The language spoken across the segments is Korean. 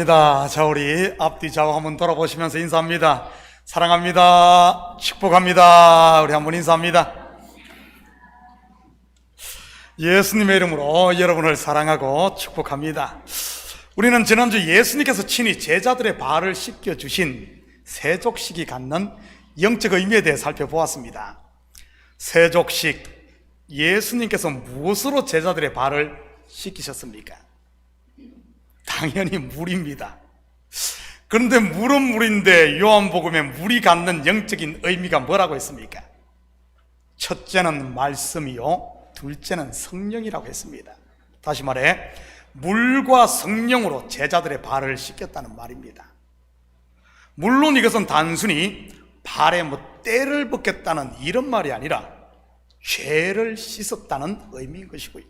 자, 우리 앞뒤 좌우 한번 돌아보시면서 인사합니다. 사랑합니다. 축복합니다. 우리 한번 인사합니다. 예수님의 이름으로 여러분을 사랑하고 축복합니다. 우리는 지난주 예수님께서 친히 제자들의 발을 씻겨주신 세족식이 갖는 영적 의미에 대해 살펴보았습니다. 세족식, 예수님께서 무엇으로 제자들의 발을 씻기셨습니까? 당연히 물입니다. 그런데 물은 물인데 요한복음에 물이 갖는 영적인 의미가 뭐라고 했습니까? 첫째는 말씀이요, 둘째는 성령이라고 했습니다. 다시 말해 물과 성령으로 제자들의 발을 씻겼다는 말입니다. 물론 이것은 단순히 발에 때를 벗겼다는 이런 말이 아니라 죄를 씻었다는 의미인 것이고요.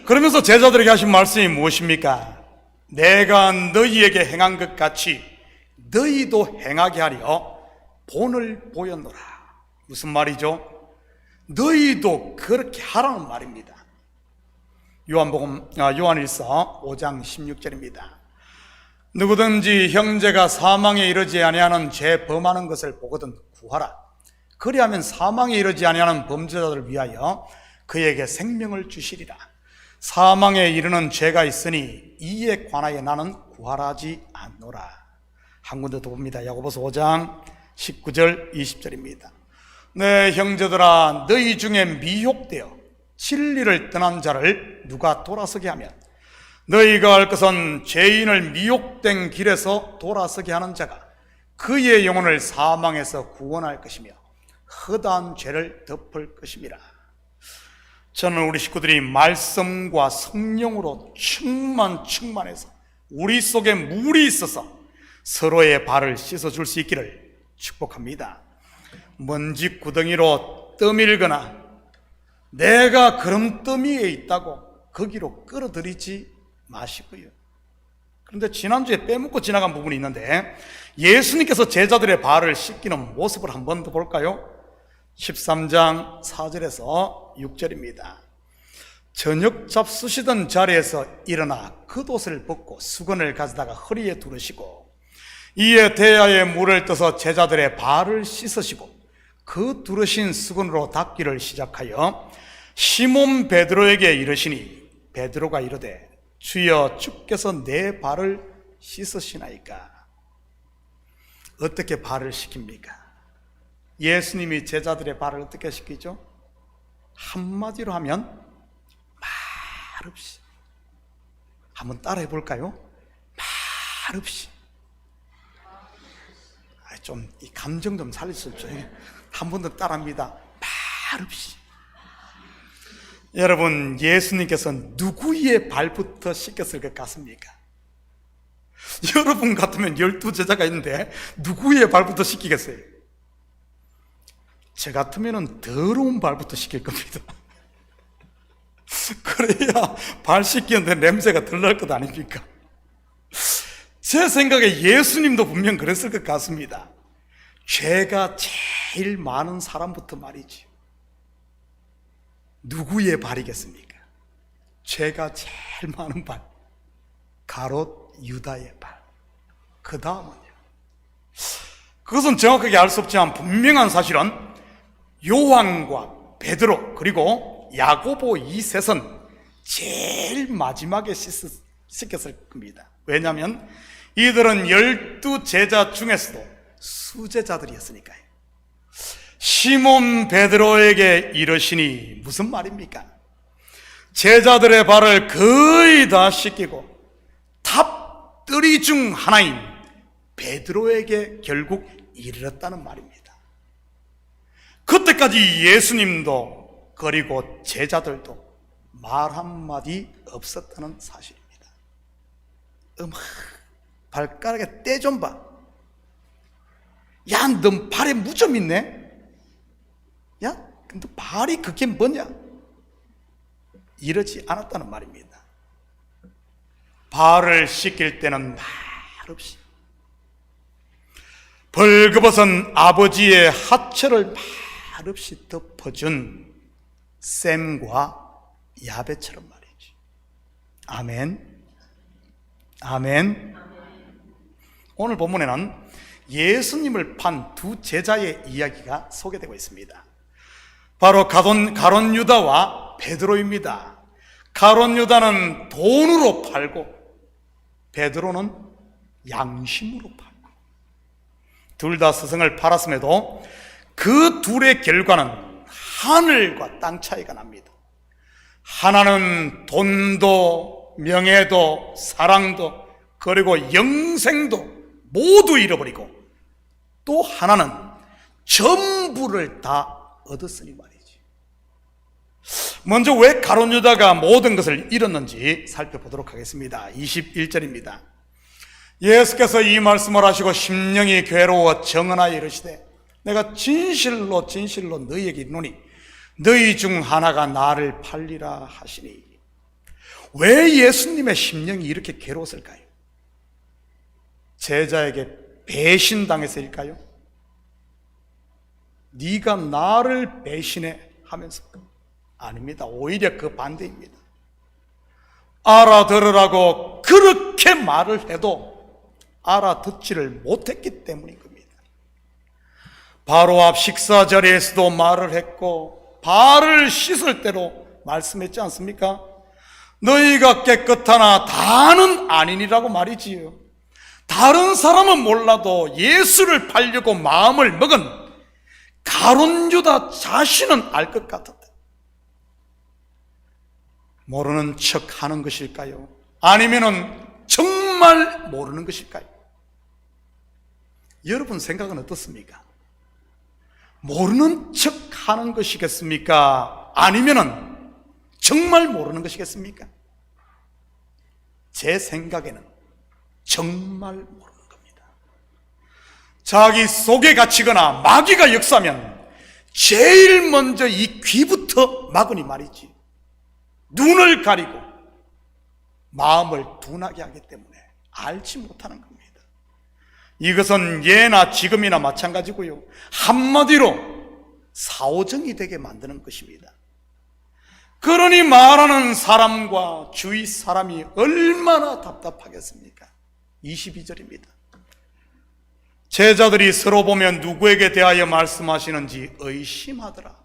그러면서 제자들에게 하신 말씀이 무엇입니까? 내가 너희에게 행한 것 같이 너희도 행하게 하려 본을 보였노라. 무슨 말이죠? 너희도 그렇게 하라는 말입니다. 요한일서 5장 16절입니다. 누구든지 형제가 사망에 이르지 아니하는 죄 범하는 것을 보거든 구하라. 그리하면 사망에 이르지 아니하는 범죄자들을 위하여 그에게 생명을 주시리라. 사망에 이르는 죄가 있으니 이에 관하여 나는 구하라지 않노라. 한 군데 더 봅니다. 야고보서 5장 19절 20절입니다. 네, 형제들아, 너희 중에 미혹되어 진리를 떠난 자를 누가 돌아서게 하면 너희가 할 것은 죄인을 미혹된 길에서 돌아서게 하는 자가 그의 영혼을 사망에서 구원할 것이며 허다한 죄를 덮을 것임이라. 저는 우리 식구들이 말씀과 성령으로 충만해서 우리 속에 물이 있어서 서로의 발을 씻어줄 수 있기를 축복합니다. 먼지 구덩이로 떠밀거나 내가 그런 더미에 있다고 거기로 끌어들이지 마시고요. 그런데 지난주에 빼먹고 지나간 부분이 있는데 예수님께서 제자들의 발을 씻기는 모습을 한 번 더 볼까요? 13장 4절에서 6절입니다. 저녁 잡수시던 자리에서 일어나 겉옷을 벗고 수건을 가져다가 허리에 두르시고 이에 대야에 물을 떠서 제자들의 발을 씻으시고 그 두르신 수건으로 닦기를 시작하여 시몬 베드로에게 이르시니 베드로가 이르되 주여 주께서 내 발을 씻으시나이까. 어떻게 발을 씻깁니까? 예수님이 제자들의 발을 어떻게 씻기죠? 한마디로 하면 말없이. 한번 따라해 볼까요? 말없이. 좀 이 감정 좀 살릴 수 없죠. 한 번 더 따라합니다. 말없이. 여러분, 예수님께서 누구의 발부터 씻겼을 것 같습니까? 여러분 같으면 12제자가 있는데 누구의 발부터 씻기겠어요? 저 같으면 더러운 발부터 씻길 겁니다. 그래야 발 씻기는데 냄새가 덜 날 것 아닙니까? 제 생각에 예수님도 분명 그랬을 것 같습니다. 죄가 제일 많은 사람부터 말이지. 누구의 발이겠습니까? 죄가 제일 많은 발, 가롯 유다의 발. 그 다음은요, 그것은 정확하게 알 수 없지만 분명한 사실은 요한과 베드로 그리고 야고보 이 셋은 제일 마지막에 씻겼을 겁니다. 왜냐하면 이들은 12제자 중에서도 수제자들이었으니까요. 시몬 베드로에게 이르시니 무슨 말입니까? 제자들의 발을 거의 다 씻기고 탑3 중 하나인 베드로에게 결국 이르렀다는 말입니다. 그때까지 예수님도 그리고 제자들도 말 한마디 없었다는 사실입니다. 발가락에 때 좀 봐. 야, 너 발에 무좀 있네? 야, 너 발이 그게 뭐냐? 이러지 않았다는 말입니다. 발을 씻길 때는 말없이 벌거벗은 아버지의 하체를 말없이 덮어준 샘과 야베처럼 말이지. 아멘. 아멘. 오늘 본문에는 예수님을 판 두 제자의 이야기가 소개되고 있습니다. 바로 가룟 유다와 베드로입니다. 가룟 유다는 돈으로 팔고 베드로는 양심으로 팔고, 둘 다 스승을 팔았음에도 그 둘의 결과는 하늘과 땅 차이가 납니다. 하나는 돈도 명예도 사랑도 그리고 영생도 모두 잃어버리고, 또 하나는 전부를 다 얻었으니 말이지. 먼저 왜 가룟 유다가 모든 것을 잃었는지 살펴보도록 하겠습니다. 21절입니다. 예수께서 이 말씀을 하시고 심령이 괴로워 정언하여 이르시되 내가 진실로 진실로 너희에게 이르노니 너희 중 하나가 나를 팔리라 하시니. 왜 예수님의 심령이 이렇게 괴로웠을까요? 제자에게 배신당해서일까요? 네가 나를 배신해 하면서? 아닙니다. 오히려 그 반대입니다. 알아들으라고 그렇게 말을 해도 알아듣지를 못했기 때문인 겁니다. 바로 앞 식사 자리에서도 말을 했고 발을 씻을 때로 말씀했지 않습니까? 너희가 깨끗하나 다는 아니니라고 말이지요. 다른 사람은 몰라도 예수를 팔려고 마음을 먹은 가룟 유다 자신은 알 것 같았다. 모르는 척 하는 것일까요? 아니면은 정말 모르는 것일까요? 여러분 생각은 어떻습니까? 모르는 척 하는 것이겠습니까? 아니면은 정말 모르는 것이겠습니까? 제 생각에는 정말 모르는 겁니다. 자기 속에 갇히거나 마귀가 역사하면 제일 먼저 이 귀부터 막으니 말이지. 눈을 가리고 마음을 둔하게 하기 때문에 알지 못하는 겁니다. 이것은 예나 지금이나 마찬가지고요. 한마디로 사오정이 되게 만드는 것입니다. 그러니 말하는 사람과 주위 사람이 얼마나 답답하겠습니까? 22절입니다. 제자들이 서로 보면 누구에게 대하여 말씀하시는지 의심하더라.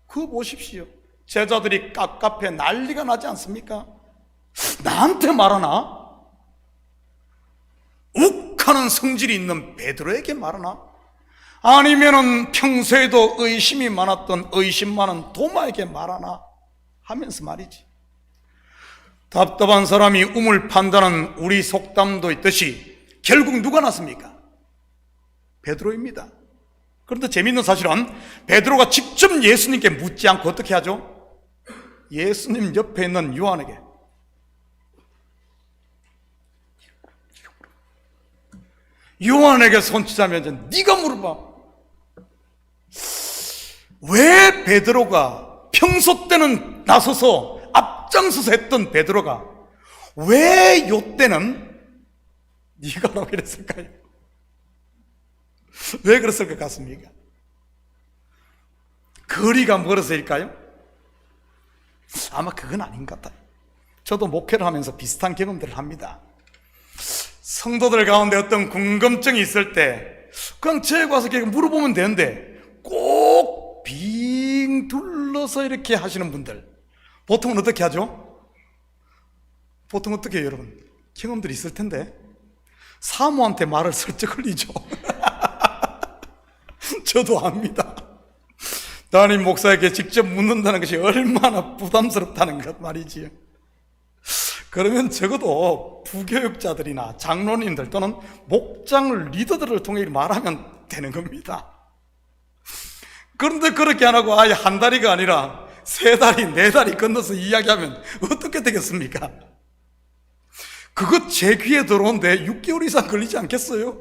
그거 보십시오. 제자들이 깝깝해 난리가 나지 않습니까? 나한테 말하나? 욱하는 성질이 있는 베드로에게 말하나? 아니면은 평소에도 의심이 많았던 의심 많은 도마에게 말하나? 하면서 말이지. 답답한 사람이 우물 판다는 우리 속담도 있듯이 결국 누가 났습니까? 베드로입니다. 그런데 재미있는 사실은 베드로가 직접 예수님께 묻지 않고 어떻게 하죠? 예수님 옆에 있는 요한에게, 요한에게 손치자면 네가 물어봐. 왜 베드로가 평소 때는 나서서 앞장서서 했던 베드로가 왜 요때는 네가 라고 이랬을까요? 왜 그랬을 것 같습니까? 거리가 멀어서일까요? 아마 그건 아닌 것 같아요. 저도 목회를 하면서 비슷한 경험들을 합니다. 성도들 가운데 어떤 궁금증이 있을 때 그냥 저에게 와서 물어보면 되는데 꼭 빙 둘러서 이렇게 하시는 분들, 보통은 어떻게 하죠? 보통 어떻게 해요, 여러분? 경험들이 있을 텐데 사모한테 말을 슬쩍 흘리죠. 저도 압니다. 담임 목사에게 직접 묻는다는 것이 얼마나 부담스럽다는 것 말이지요. 그러면 적어도 부교육자들이나 장로님들 또는 목장 리더들을 통해 말하면 되는 겁니다. 그런데 그렇게 안 하고 아예 한 다리가 아니라 3다리, 4다리 건너서 이야기하면 어떻게 되겠습니까? 그것 제 귀에 들어오는데 6개월 이상 걸리지 않겠어요?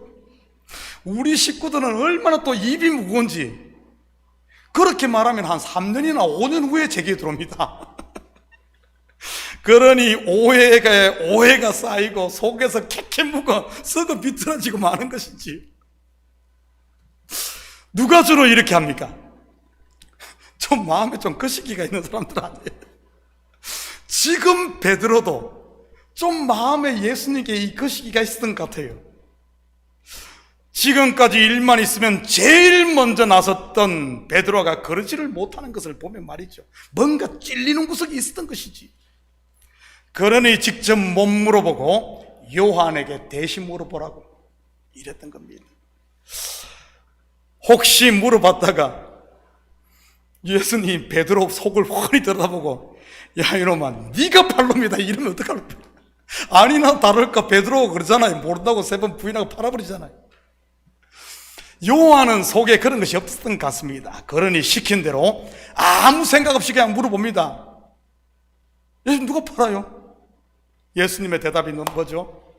우리 식구들은 얼마나 또 입이 무거운지 그렇게 말하면 한 3년이나 5년 후에 제 귀에 들어옵니다. 그러니 오해가 쌓이고 속에서 캐캐묵어 썩어 비틀어지고 마는 것이지. 누가 주로 이렇게 합니까? 좀 마음에 좀 거시기가 있는 사람들 아니에요. 지금 베드로도 좀 마음에 예수님께 이 거시기가 있었던 것 같아요. 지금까지 일만 있으면 제일 먼저 나섰던 베드로가 그러지를 못하는 것을 보면 말이죠, 뭔가 찔리는 구석이 있었던 것이지. 그러니 직접 못 물어보고 요한에게 대신 물어보라고 이랬던 겁니다. 혹시 물어봤다가 예수님 베드로 속을 훤히 들여다보고 야 이놈아 네가 팔놈이다 이러면 어떡할까? 아니나 다를까 베드로가 그러잖아요. 모른다고 3번 부인하고 팔아버리잖아요. 요한은 속에 그런 것이 없었던 것 같습니다. 그러니 시킨 대로 아무 생각 없이 그냥 물어봅니다. 예수님 누가 팔아요? 예수님의 대답이 뭐죠?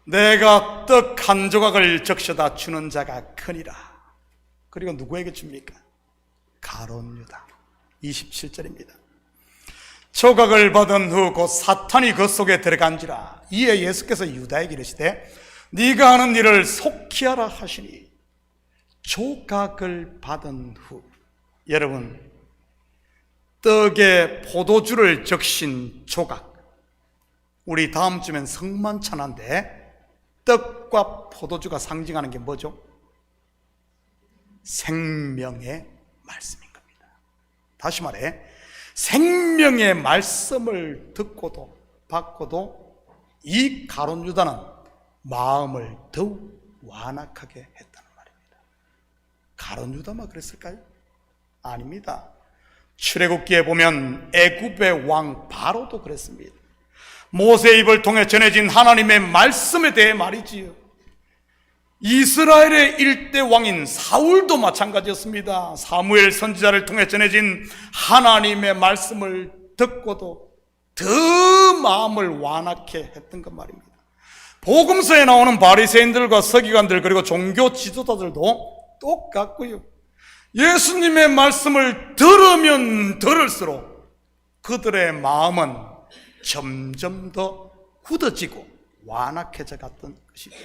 내가 떡 1조각을 적셔다 주는 자가 크니라. 그리고 누구에게 줍니까? 가룟 유다. 27절입니다. 조각을 받은 후 곧 사탄이 그 속에 들어간지라. 이에 예수께서 유다에게 이르시되 네가 하는 일을 속히 하라 하시니 조각을 받은 후, 여러분 떡에 포도주를 적신 조각, 우리 다음 주면 성만찬인데 떡과 포도주가 상징하는 게 뭐죠? 생명의 말씀인 겁니다. 다시 말해 생명의 말씀을 듣고도 받고도 이 가룟 유다는 마음을 더욱 완악하게 했다는 말입니다. 가룟 유다만 그랬을까요? 아닙니다. 출애굽기에 보면 애굽의 왕 바로도 그랬습니다. 모세의 입을 통해 전해진 하나님의 말씀에 대해 말이지요. 이스라엘의 일대 왕인 사울도 마찬가지였습니다. 사무엘 선지자를 통해 전해진 하나님의 말씀을 듣고도 더 마음을 완악해 했던 것 말입니다. 복음서에 나오는 바리새인들과 서기관들 그리고 종교 지도자들도 똑같고요. 예수님의 말씀을 들으면 들을수록 그들의 마음은 점점 더 굳어지고 완악해져 갔던 것이죠.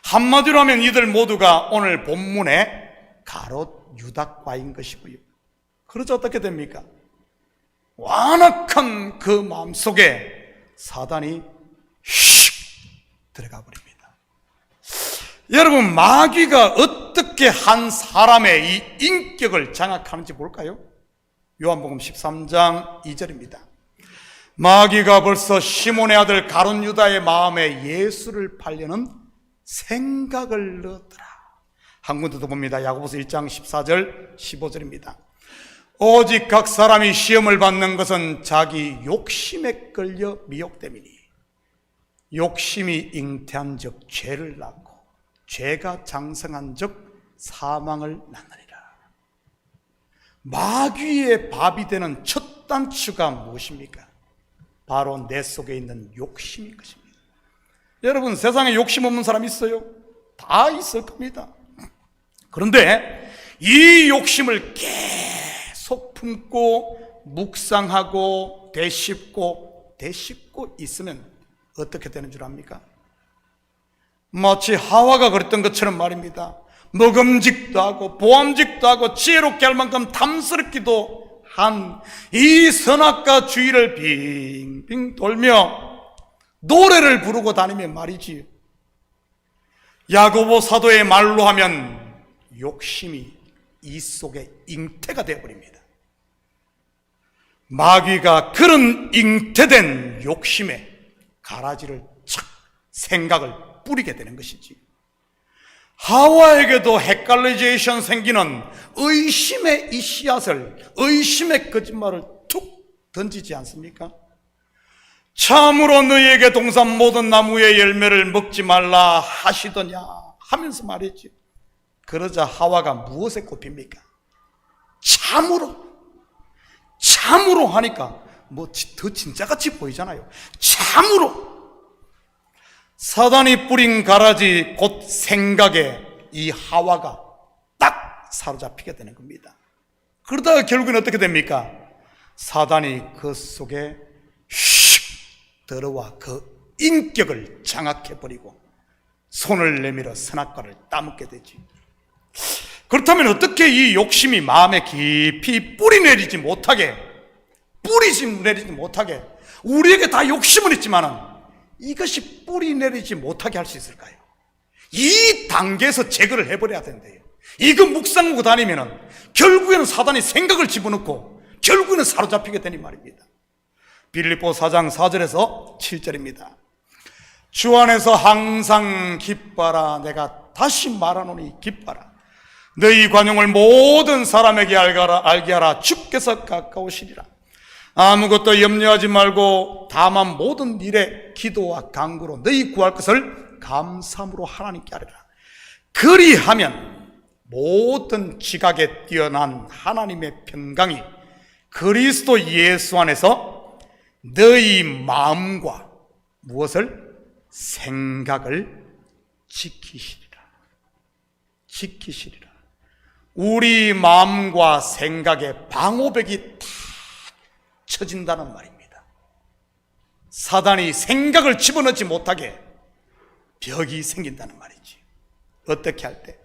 한마디로 하면 이들 모두가 오늘 본문의 가롯 유다과인 것이고요. 그러자 어떻게 됩니까? 완악한 그 마음속에 사단이 휙 들어가 버립니다. 여러분, 마귀가 어떻게 한 사람의 이 인격을 장악하는지 볼까요? 요한복음 13장 2절입니다. 마귀가 벌써 시몬의 아들 가룟 유다의 마음에 예수를 팔려는 생각을 넣었더라. 한 군데 더 봅니다. 야고보서 1장 14절 15절입니다. 오직 각 사람이 시험을 받는 것은 자기 욕심에 끌려 미혹됨이니 욕심이 잉태한 적 죄를 낳고 죄가 장성한 적 사망을 낳느니라. 마귀의 밥이 되는 첫 단추가 무엇입니까? 바로 내 속에 있는 욕심인 것입니다. 여러분, 세상에 욕심 없는 사람 있어요? 다 있을 겁니다. 그런데 이 욕심을 계속 품고 묵상하고 되씹고 있으면 어떻게 되는 줄 압니까? 마치 하와가 그랬던 것처럼 말입니다. 먹음직도 하고 보암직도 하고 지혜롭게 할 만큼 탐스럽기도 한 이 선악과 주의를 빙빙 돌며 노래를 부르고 다니면 말이지요. 야고보 사도의 말로 하면 욕심이 이 속에 잉태가 되어버립니다. 마귀가 그런 잉태된 욕심에 가라지를 착 생각을 뿌리게 되는 것이지. 하와에게도 헷갈리제이션 생기는 의심의 이 씨앗을, 의심의 거짓말을 툭 던지지 않습니까? 참으로 너희에게 동산 모든 나무의 열매를 먹지 말라 하시더냐 하면서 말했지. 그러자 하와가 무엇에 꼽힙니까? 참으로 하니까 뭐 더 진짜같이 보이잖아요. 참으로. 사단이 뿌린 가라지 곧 생각에 이 하와가 딱 사로잡히게 되는 겁니다. 그러다가 결국엔 어떻게 됩니까? 사단이 그 속에 슉 들어와 그 인격을 장악해버리고 손을 내밀어 선악과를 따먹게 되지. 그렇다면 어떻게 이 욕심이 마음에 깊이 뿌리 내리지 못하게 우리에게 다 욕심은 있지만은 이것이 뿌리 내리지 못하게 할 수 있을까요? 이 단계에서 제거를 해버려야 된대요. 이거 묵상하고 다니면은 결국에는 사단이 생각을 집어넣고 결국에는 사로잡히게 되니 말입니다. 빌립보 4장 4절에서 7절입니다. 주 안에서 항상 기뻐라. 내가 다시 말하노니 기뻐라. 너희 관용을 모든 사람에게 알게 하라. 주께서 가까우시리라. 아무것도 염려하지 말고 다만 모든 일에 기도와 간구로 너희 구할 것을 감사함으로 하나님께 아뢰라. 그리하면 모든 지각에 뛰어난 하나님의 평강이 그리스도 예수 안에서 너희 마음과 무엇을? 생각을 지키시리라. 우리 마음과 생각의 방호벽이 다 쳐진다는 말입니다. 사단이 생각을 집어넣지 못하게 벽이 생긴다는 말이지. 어떻게 할 때?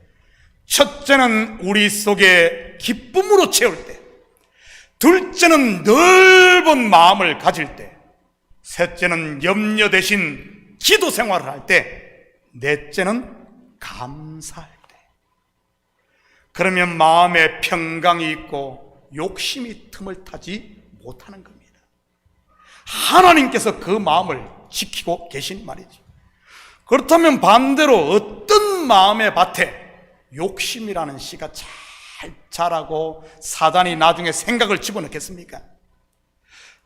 첫째는 우리 속에 기쁨으로 채울 때, 둘째는 넓은 마음을 가질 때, 셋째는 염려 대신 기도 생활을 할 때, 넷째는 감사할 때. 그러면 마음에 평강이 있고 욕심이 틈을 타지 못하는 겁니다. 하나님께서 그 마음을 지키고 계신 말이죠. 그렇다면 반대로 어떤 마음의 밭에 욕심이라는 씨가 잘 자라고 사단이 나중에 생각을 집어넣겠습니까?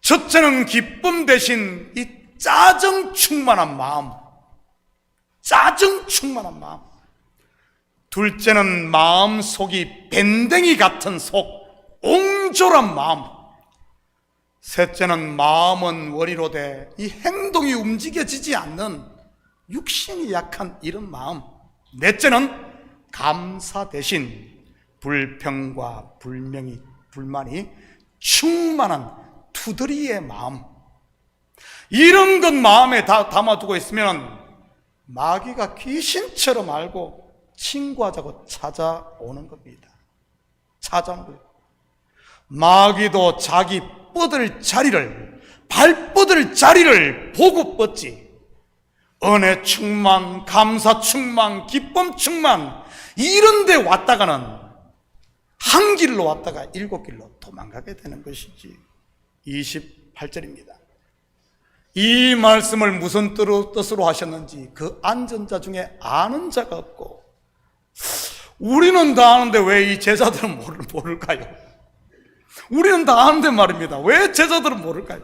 첫째는 기쁨 대신 이 짜증 충만한 마음, 둘째는 마음 속이 밴댕이 같은 속, 옹졸한 마음. 셋째는 마음은 원이로 돼 이 행동이 움직여지지 않는 육신이 약한 이런 마음. 넷째는 감사 대신 불평과 불만이 충만한 투덜이의 마음. 이런 것 마음에 다 담아두고 있으면 마귀가 귀신처럼 알고 친구하자고 찾아오는 겁니다. 찾아오는 거예요. 마귀도 자기 발뻗을 자리를 보고 뻗지. 은혜 충만, 감사 충만, 기쁨 충만, 이런 데 왔다가는 한 길로 왔다가 7길로 도망가게 되는 것이지. 28절입니다. 이 말씀을 무슨 뜻으로 하셨는지 그 앉은 자 중에 아는 자가 없고, 우리는 다 아는데 왜 이 제자들은 모를까요? 우리는 다 아는데 말입니다. 왜 제자들은 모를까요?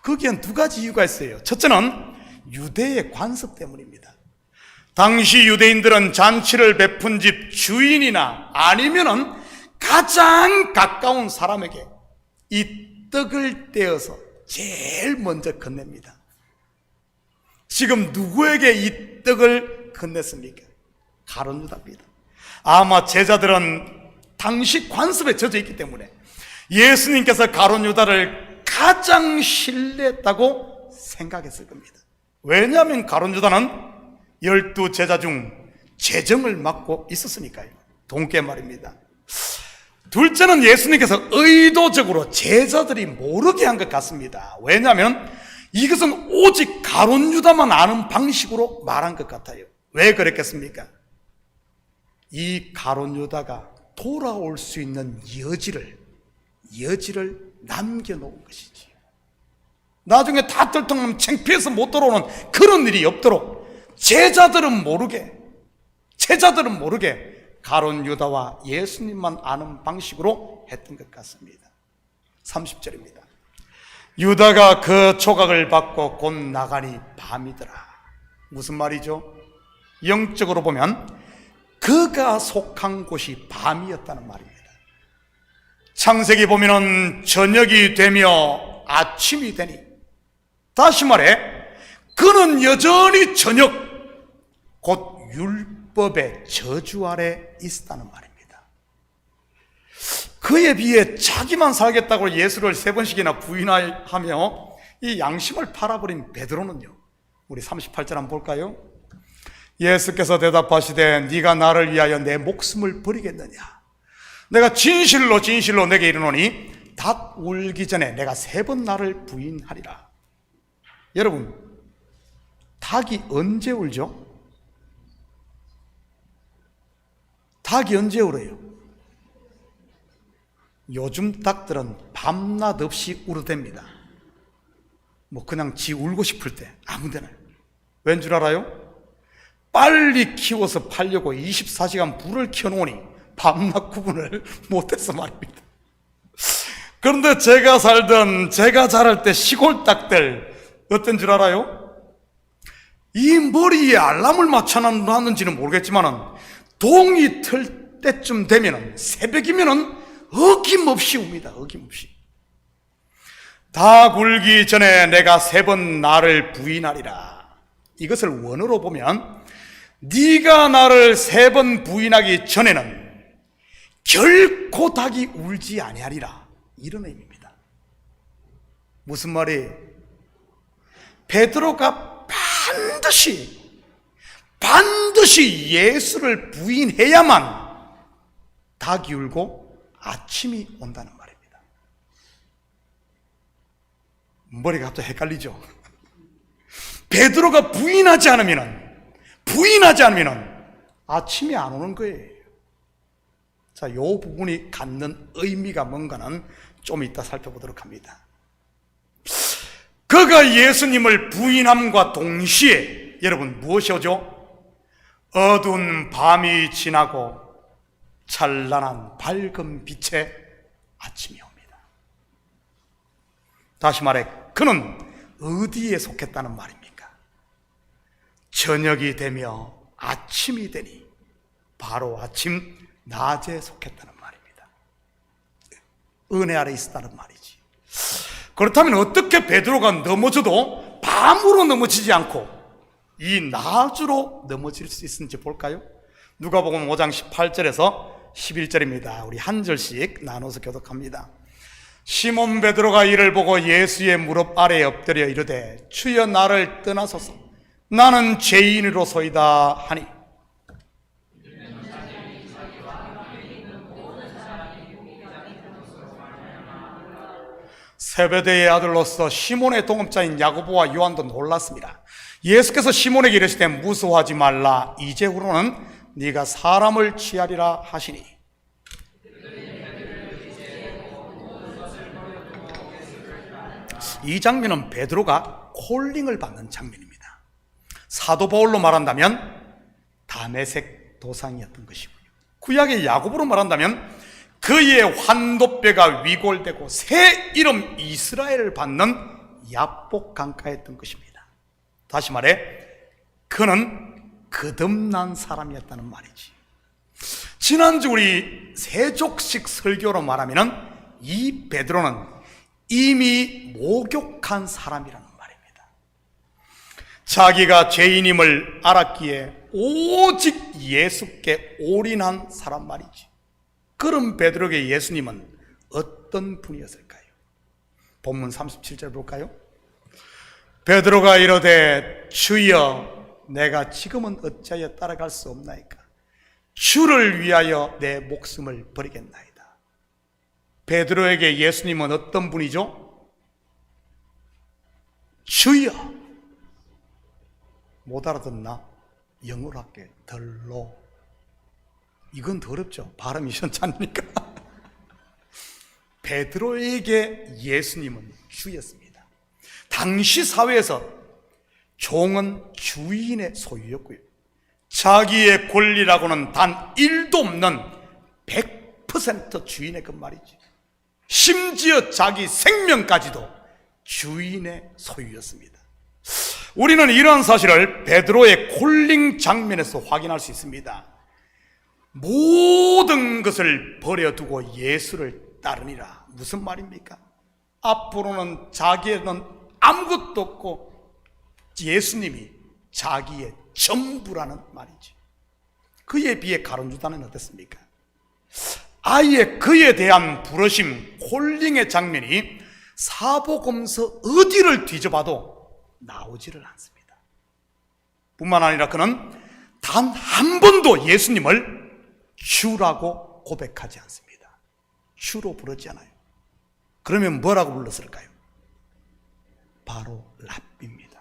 거기엔 두 가지 이유가 있어요. 첫째는 유대의 관습 때문입니다. 당시 유대인들은 잔치를 베푼 집 주인이나 아니면은 가장 가까운 사람에게 이 떡을 떼어서 제일 먼저 건넵니다. 지금 누구에게 이 떡을 건넸습니까? 가룟 유다입니다. 아마 제자들은 당시 관습에 젖어 있기 때문에 예수님께서 가룟 유다를 가장 신뢰했다고 생각했을 겁니다. 왜냐하면 가룟 유다는 12 제자 중 재정을 맡고 있었으니까요. 동께 말입니다. 둘째는 예수님께서 의도적으로 제자들이 모르게 한 것 같습니다. 왜냐하면 이것은 오직 가룟 유다만 아는 방식으로 말한 것 같아요. 왜 그랬겠습니까? 이 가룟 유다가 돌아올 수 있는 여지를 남겨놓은 것이지. 나중에 다 들통나면 창피해서 못 돌아오는 그런 일이 없도록 제자들은 모르게 가룟 유다와 예수님만 아는 방식으로 했던 것 같습니다. 30절입니다. 유다가 그 조각을 받고 곧 나가니 밤이더라. 무슨 말이죠? 영적으로 보면 그가 속한 곳이 밤이었다는 말입니다. 창세기 보면은 저녁이 되며 아침이 되니, 다시 말해 그는 여전히 저녁, 곧 율법의 저주 아래 있었다는 말입니다. 그에 비해 자기만 살겠다고 예수를 3번씩이나 부인하며 이 양심을 팔아버린 베드로는요, 우리 38절 한번 볼까요? 예수께서 대답하시되 네가 나를 위하여 내 목숨을 버리겠느냐? 내가 진실로 내게 이르노니 닭 울기 전에 내가 3번 나를 부인하리라. 여러분, 닭이 언제 울죠? 닭이 언제 울어요? 요즘 닭들은 밤낮 없이 울어댑니다. 뭐 그냥 지 울고 싶을 때 아무데나. 왠 줄 알아요? 빨리 키워서 팔려고 24시간 불을 켜놓으니 밤낮 구분을 못해서 말입니다. 그런데 제가 자랄 때 시골 닭들 어떤 줄 알아요? 이 머리에 알람을 맞춰놨는지는 모르겠지만은 동이 틀 때쯤 되면은, 새벽이면은 어김없이 웁니다. 어김없이. 다 굴기 전에 내가 3번 나를 부인하리라. 이것을 원어로 보면 네가 나를 3번 부인하기 전에는 결코 닭이 울지 아니하리라, 이런 의미입니다. 무슨 말이에요? 베드로가 반드시 예수를 부인해야만 닭이 울고 아침이 온다는 말입니다. 머리가 갑자기 헷갈리죠? 베드로가 부인하지 않으면 아침이 안 오는 거예요. 자, 요 부분이 갖는 의미가 뭔가는 좀 이따 살펴보도록 합니다. 그가 예수님을 부인함과 동시에 여러분 무엇이 오죠? 어두운 밤이 지나고 찬란한 밝은 빛의 아침이 옵니다. 다시 말해, 그는 어디에 속했다는 말입니까? 저녁이 되며 아침이 되니 바로 아침 낮에 속했다는 말입니다. 은혜 아래 있었다는 말이지. 그렇다면 어떻게 베드로가 넘어져도 밤으로 넘어지지 않고 이 낮으로 넘어질 수 있는지 볼까요? 누가복음 5장 18절에서 11절입니다. 우리 한 절씩 나눠서 교독합니다. 시몬 베드로가 이를 보고 예수의 무릎 아래에 엎드려 이르되 주여 나를 떠나소서 나는 죄인으로소이다 하니, 세베대의 아들로서 시몬의 동업자인 야고보와 요한도 놀랐습니다. 예수께서 시몬에게 이르시되 무서워하지 말라, 이제후로는 네가 사람을 취하리라 하시니, 이 장면은 베드로가 콜링을 받는 장면입니다. 사도 바울로 말한다면 다메섹 도상이었던 것이고요, 구약의 야고보로 말한다면 그의 환도뼈가 위골되고 새 이름 이스라엘을 받는 야복 강가였던 것입니다. 다시 말해 그는 거듭난 사람이었다는 말이지. 지난주 우리 세족식 설교로 말하면 이 베드로는 이미 목욕한 사람이라는 말입니다. 자기가 죄인임을 알았기에 오직 예수께 올인한 사람 말이지. 그런 베드로에게 예수님은 어떤 분이었을까요? 본문 37절 볼까요? 베드로가 이르되 주여 내가 지금은 어찌하여 따라갈 수 없나이까? 주를 위하여 내 목숨을 버리겠나이다. 베드로에게 예수님은 어떤 분이죠? 주여. 못 알아듣나? 영어로 할게. 덜로. 이건 더 어렵죠. 발음이 시원찮으니까. 베드로에게 예수님은 주였습니다. 당시 사회에서 종은 주인의 소유였고요, 자기의 권리라고는 단 1도 없는 100% 주인의 그 말이지. 심지어 자기 생명까지도 주인의 소유였습니다. 우리는 이러한 사실을 베드로의 콜링 장면에서 확인할 수 있습니다. 모든 것을 버려두고 예수를 따르니라. 무슨 말입니까? 앞으로는 자기에는 아무것도 없고 예수님이 자기의 전부라는 말이지. 그에 비해 가룟유다는 어땠습니까? 아예 그에 대한 부르심, 콜링의 장면이 사복음서 어디를 뒤져봐도 나오지를 않습니다. 뿐만 아니라 그는 단 한 번도 예수님을 주라고 고백하지 않습니다. 주로 부르지 않아요. 그러면 뭐라고 불렀을까요? 바로 랍비입니다.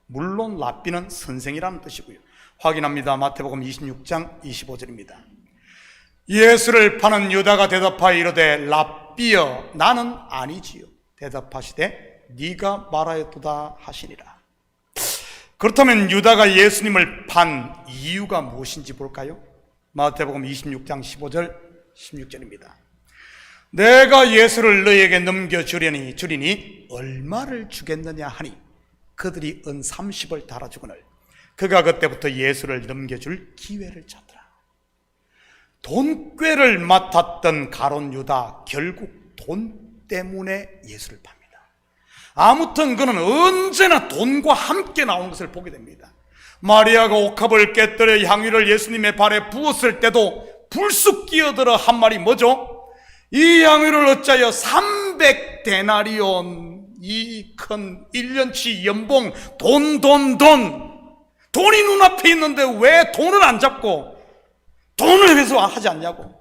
물론 랍비는 선생이라는 뜻이고요. 확인합니다. 마태복음 26장 25절입니다. 예수를 파는 유다가 대답하여 이르되 랍비여 나는 아니지요. 대답하시되 네가 말하였도다 하시니라. 그렇다면 유다가 예수님을 판 이유가 무엇인지 볼까요? 마태복음 26장 15절 16절입니다. 내가 예수를 너에게 넘겨주리니 얼마를 주겠느냐 하니 그들이 은 30을 달아주거늘 그가 그때부터 예수를 넘겨줄 기회를 찾더라. 돈꾀를 맡았던 가룟 유다, 결국 돈 때문에 예수를 팝니다. 아무튼 그는 언제나 돈과 함께 나오는 것을 보게 됩니다. 마리아가 옥합을 깨뜨려 향유를 예수님의 발에 부었을 때도 불쑥 끼어들어 한 말이 뭐죠? 이 향유를 어찌하여 300데나리온, 이 큰 1년치 연봉, 돈이 눈앞에 있는데 왜 돈을 안 잡고 돈을 회수하지 않냐고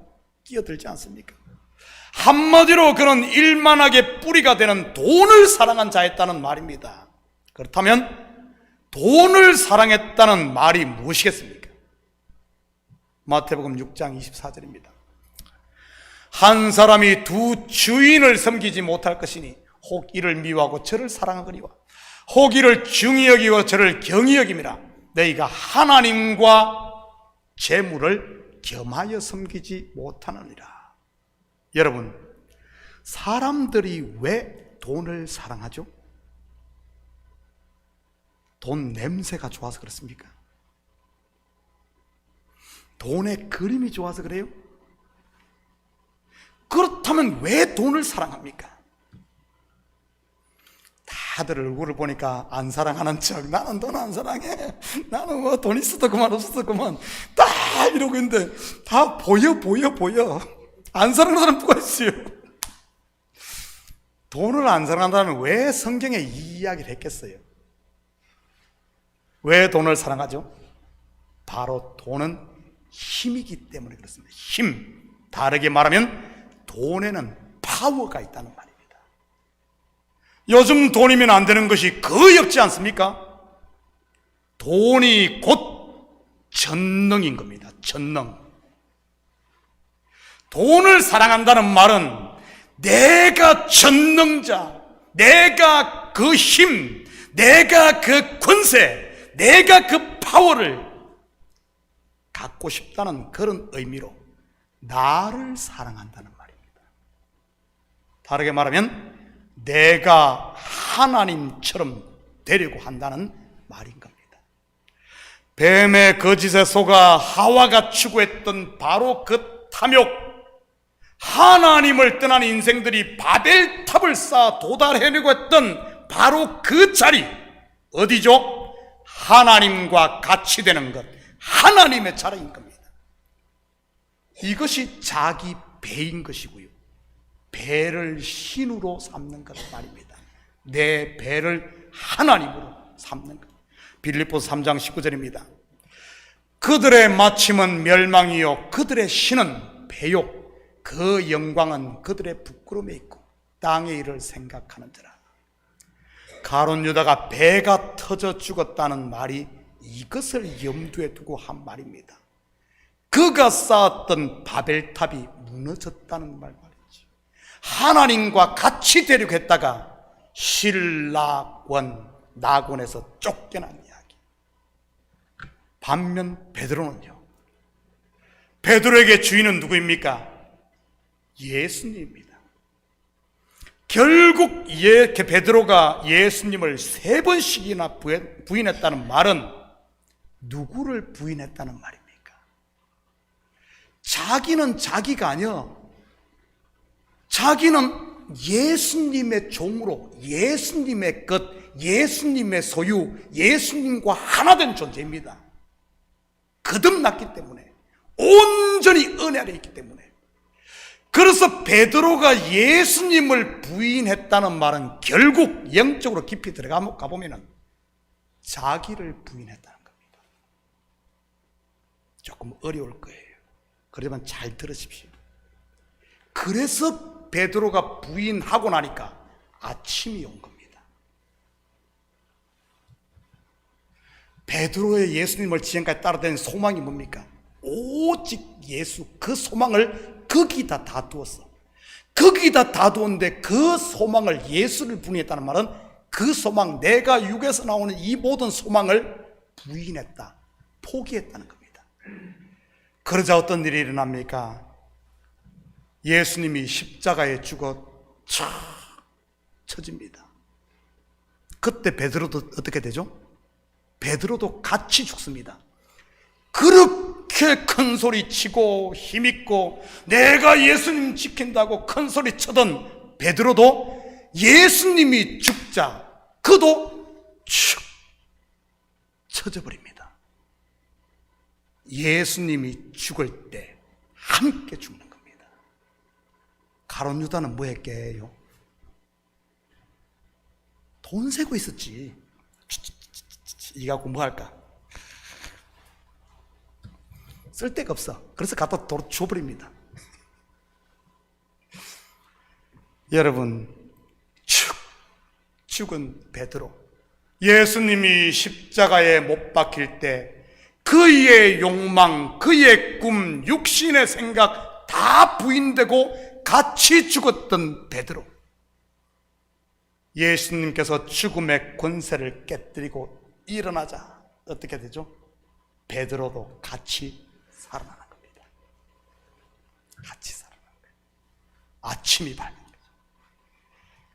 끼어들지 않습니까? 한마디로 그는 일만하게 뿌리가 되는 돈을 사랑한 자였다는 말입니다. 그렇다면 돈을 사랑했다는 말이 무엇이겠습니까? 마태복음 6장 24절입니다. 한 사람이 두 주인을 섬기지 못할 것이니 혹 이를 미워하고 저를 사랑하거니와 혹 이를 중히 여기고 저를 경히 여김이라. 너희가 하나님과 재물을 겸하여 섬기지 못하느니라. 여러분, 사람들이 왜 돈을 사랑하죠? 돈 냄새가 좋아서 그렇습니까? 돈의 그림이 좋아서 그래요? 그렇다면 왜 돈을 사랑합니까? 다들 얼굴을 보니까 안 사랑하는 척, 나는 돈 안 사랑해, 나는 뭐 돈 있어도 그만 없어도 그만, 다 이러고 있는데 다 보여. 안 사랑하는 사람 누가 있어요? 돈을 안 사랑한다면 왜 성경에 이 이야기를 했겠어요? 왜 돈을 사랑하죠? 바로 돈은 힘이기 때문에 그렇습니다. 힘, 다르게 말하면 돈에는 파워가 있다는 말입니다. 요즘 돈이면 안 되는 것이 거의 없지 않습니까? 돈이 곧 전능인 겁니다. 전능. 돈을 사랑한다는 말은 내가 전능자, 내가 그 힘, 내가 그 권세, 내가 그 파워를 갖고 싶다는 그런 의미로 나를 사랑한다는 말입니다. 다르게 말하면 내가 하나님처럼 되려고 한다는 말인 겁니다. 뱀의 거짓에 속아 하와가 추구했던 바로 그 탐욕, 하나님을 떠난 인생들이 바벨탑을 쌓아 도달하려고 했던 바로 그 자리, 어디죠? 하나님과 같이 되는 것, 하나님의 자리인 겁니다. 이것이 자기 배인 것이고요, 배를 신으로 삼는 것 말입니다. 내 배를 하나님으로 삼는 것. 빌립보서 3장 19절입니다. 그들의 마침은 멸망이요 그들의 신은 배요 그 영광은 그들의 부끄러움에 있고 땅의 일을 생각하는 자라. 가룟 유다가 배가 터져 죽었다는 말이 이것을 염두에 두고 한 말입니다. 그가 쌓았던 바벨탑이 무너졌다는 말 말이죠. 하나님과 같이 되려고 했다가 신라권 나곤에서 쫓겨난 이야기. 반면 베드로는요, 베드로에게 주인은 누구입니까? 예수님입니다. 결국 베드로가 예수님을 3번씩이나 부인했다는 말은 누구를 부인했다는 말입니까? 자기는 자기가 아니요, 자기는 예수님의 종으로, 예수님의 것, 예수님의 소유, 예수님과 하나 된 존재입니다. 거듭났기 때문에, 온전히 은혜 아래 있기 때문에. 그래서 베드로가 예수님을 부인했다는 말은 결국 영적으로 깊이 들어가 보면 자기를 부인했다는 겁니다. 조금 어려울 거예요. 그렇지만 잘 들으십시오. 그래서 베드로가 부인하고 나니까 아침이 온 겁니다. 베드로의 예수님을 지금까지 따라다니는 소망이 뭡니까? 오직 예수, 그 소망을 거기다 다 두었어. 거기다 다 두었는데 그 소망을, 예수를 부인했다는 말은 그 소망, 내가 육에서 나오는 이 모든 소망을 부인했다, 포기했다는 겁니다. 그러자 어떤 일이 일어납니까? 예수님이 십자가에 죽어 촥 쳐집니다. 그때 베드로도 어떻게 되죠? 베드로도 같이 죽습니다. 그렇게 큰 소리 치고 힘있고 내가 예수님 지킨다고 큰 소리 쳐던 베드로도 예수님이 죽자 그도 축 쳐져 버립니다. 예수님이 죽을 때 함께 죽는 겁니다. 가룟 유다는 뭐 했게요? 돈 세고 있었지. 이 갖고 뭐 할까? 쓸 데가 없어. 그래서 갖다 도로 줘버립니다. 여러분, 죽은 베드로, 예수님이 십자가에 못 박힐 때 그의 욕망, 그의 꿈, 육신의 생각 다 부인되고 같이 죽었던 베드로, 예수님께서 죽음의 권세를 깨뜨리고 일어나자 어떻게 되죠? 베드로도 같이 살아나는 겁니다. 같이 살아나는 거예요. 아침이 밝은 거죠.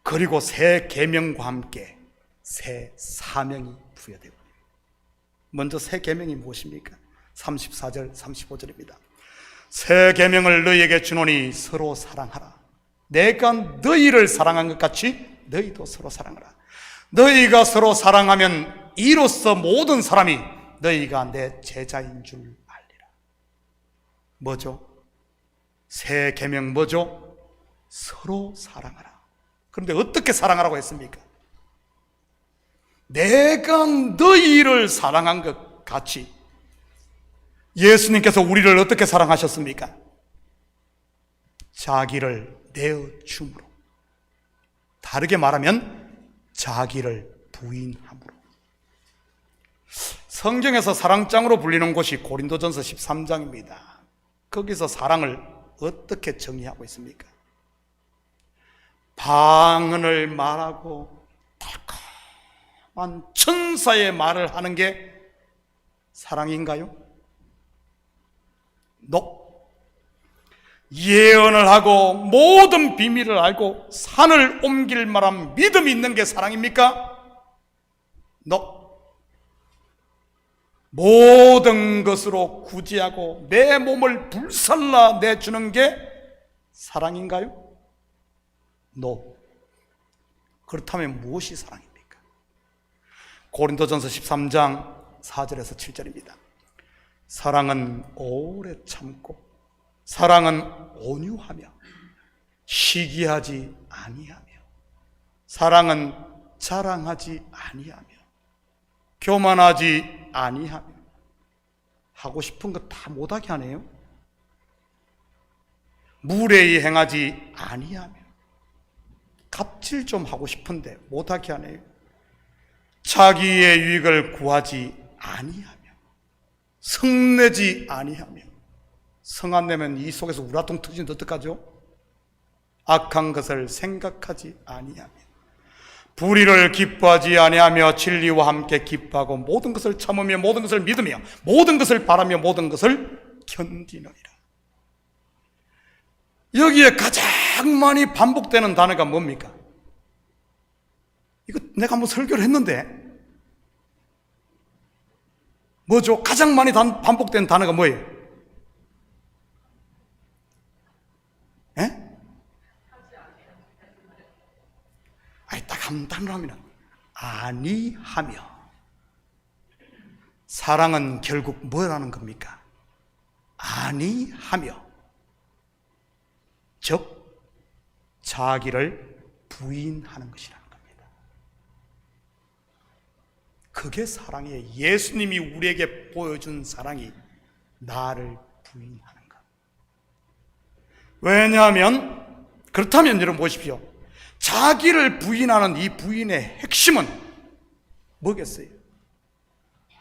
그리고 새 계명과 함께 새 사명이 부여되고, 먼저 새 계명이 무엇입니까? 34절 35절입니다. 새 계명을 너희에게 주노니 서로 사랑하라. 내가 너희를 사랑한 것 같이 너희도 서로 사랑하라. 너희가 서로 사랑하면 이로써 모든 사람이 너희가 내 제자인 줄 알리라. 뭐죠? 새 계명 뭐죠? 서로 사랑하라. 그런데 어떻게 사랑하라고 했습니까? 내가 너희를 사랑한 것 같이. 예수님께서 우리를 어떻게 사랑하셨습니까? 자기를 내어 줌으로. 다르게 말하면 자기를 부인함으로. 성경에서 사랑장으로 불리는 곳이 고린도전서 13장입니다. 거기서 사랑을 어떻게 정의하고 있습니까? 방언을 말하고 달콤한 천사의 말을 하는 게 사랑인가요? No. 예언을 하고 모든 비밀을 알고 산을 옮길 만한 믿음이 있는 게 사랑입니까? No. 모든 것으로 구제하고 내 몸을 불살라 내주는 게 사랑인가요? No. 그렇다면 무엇이 사랑입니까? 고린도전서 13장 4절에서 7절입니다. 사랑은 오래 참고 사랑은 온유하며 시기하지 아니하며 사랑은 자랑하지 아니하며 교만하지 아니하며. 하고 싶은 거 다 못하게 하네요. 무례히 행하지 아니하며. 갑질 좀 하고 싶은데 못하게 하네요. 자기의 유익을 구하지 아니하며 성내지 아니하며. 성 안 내면 이 속에서 우라통 터지는데 어떡하죠? 악한 것을 생각하지 아니하며 불의를 기뻐하지 아니하며 진리와 함께 기뻐하고 모든 것을 참으며 모든 것을 믿으며 모든 것을 바라며 모든 것을 견디느니라. 여기에 가장 많이 반복되는 단어가 뭡니까? 이거 내가 한번 설교를 했는데 뭐죠? 가장 많이 반복되는 단어가 뭐예요? 딱 한 단어로 하면 아니하며. 사랑은 결국 뭐라는 겁니까? 아니하며, 즉 자기를 부인하는 것이라는 겁니다. 그게 사랑이에요. 예수님이 우리에게 보여준 사랑이 나를 부인하는 것. 왜냐하면 그렇다면 여러분 보십시오. 자기를 부인하는 이 부인의 핵심은 뭐겠어요?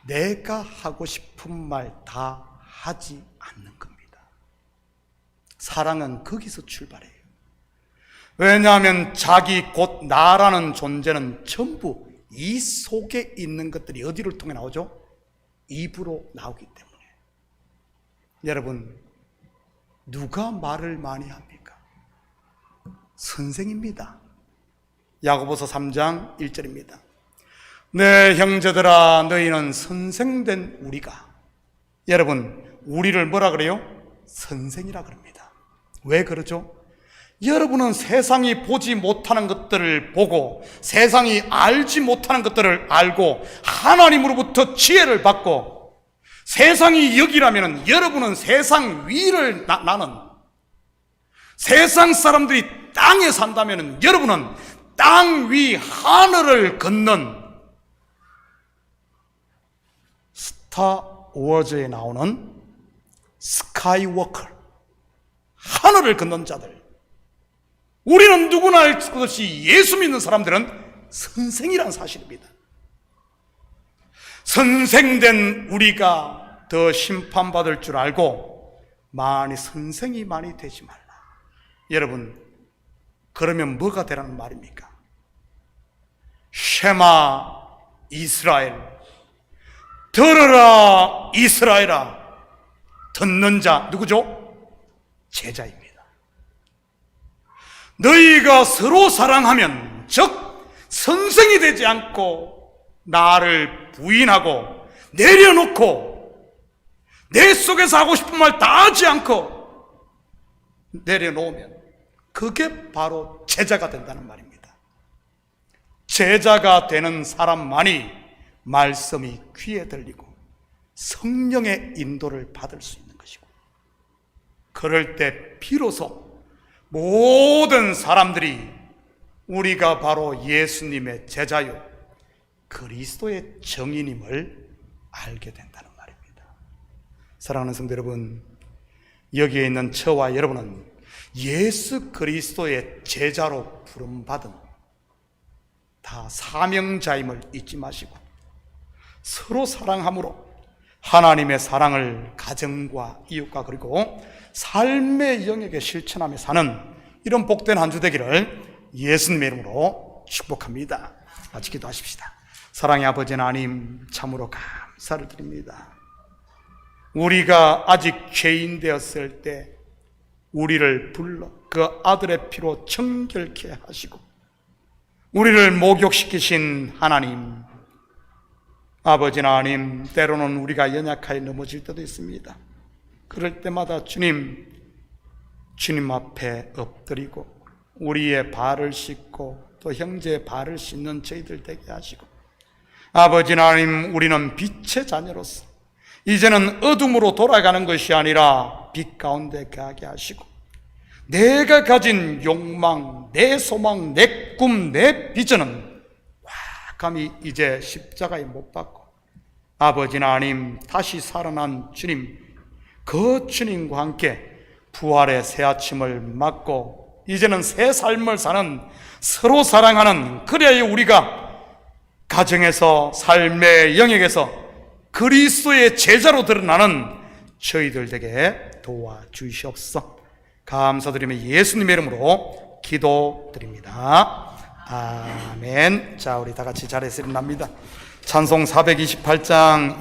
내가 하고 싶은 말 다 하지 않는 겁니다. 사랑은 거기서 출발해요. 왜냐하면 자기 곧 나라는 존재는 전부 이 속에 있는 것들이 어디를 통해 나오죠? 입으로 나오기 때문에. 여러분, 누가 말을 많이 합니까? 선생입니다. 야고보서 3장 1절입니다. 내 형제들아, 너희는 선생된 우리가. 여러분, 우리를 뭐라 그래요? 선생이라 그럽니다. 왜 그러죠? 여러분은 세상이 보지 못하는 것들을 보고 세상이 알지 못하는 것들을 알고 하나님으로부터 지혜를 받고, 세상이 여기라면 여러분은 세상 위를 나는, 세상 사람들이 땅에 산다면 여러분은 땅 위 하늘을 걷는, 스타워즈에 나오는 스카이워커, 하늘을 걷는 자들. 우리는 누구나 알 것 없이 예수 믿는 사람들은 선생이란 사실입니다. 선생된 우리가 더 심판받을 줄 알고 선생이 많이 되지 말라. 여러분, 그러면 뭐가 되라는 말입니까? 쉐마 이스라엘, 들으라 이스라엘아. 듣는 자 누구죠? 제자입니다. 너희가 서로 사랑하면, 즉 선생이 되지 않고 나를 부인하고 내려놓고 내 속에서 하고 싶은 말 다 하지 않고 내려놓으면 그게 바로 제자가 된다는 말입니다. 제자가 되는 사람만이 말씀이 귀에 들리고 성령의 인도를 받을 수 있는 것이고, 그럴 때 비로소 모든 사람들이 우리가 바로 예수님의 제자요 그리스도의 정인임을 알게 된다는 말입니다. 사랑하는 성도 여러분, 여기에 있는 저와 여러분은 예수 그리스도의 제자로 부름받은 다 사명자임을 잊지 마시고 서로 사랑함으로 하나님의 사랑을 가정과 이웃과 그리고 삶의 영역에 실천하며 사는 이런 복된 한 주 되기를 예수님의 이름으로 축복합니다. 같이 기도하십시다. 사랑의 아버지 하나님, 참으로 감사를 드립니다. 우리가 아직 죄인 되었을 때 우리를 불러 그 아들의 피로 정결케 하시고 우리를 목욕시키신 하나님, 아버지 하나님, 때로는 우리가 연약하게 넘어질 때도 있습니다. 그럴 때마다 주님 앞에 엎드리고 우리의 발을 씻고 또 형제의 발을 씻는 저희들 되게 하시고, 아버지 하나님, 우리는 빛의 자녀로서 이제는 어둠으로 돌아가는 것이 아니라 빛 가운데 가게 하시고, 내가 가진 욕망, 내 소망, 내 꿈, 내 비전은 감히 이제 십자가에 못 박고 아버지 하나님, 다시 살아난 주님, 그 주님과 함께 부활의 새 아침을 맞고 이제는 새 삶을 사는, 서로 사랑하는, 그래야 우리가 가정에서 삶의 영역에서 그리스도의 제자로 드러나는 저희들 되게 도와주시옵소서. 감사드리며 예수님의 이름으로 기도드립니다. 아멘. 자, 우리 다 같이 자리에서 일어납니다. 찬송 428장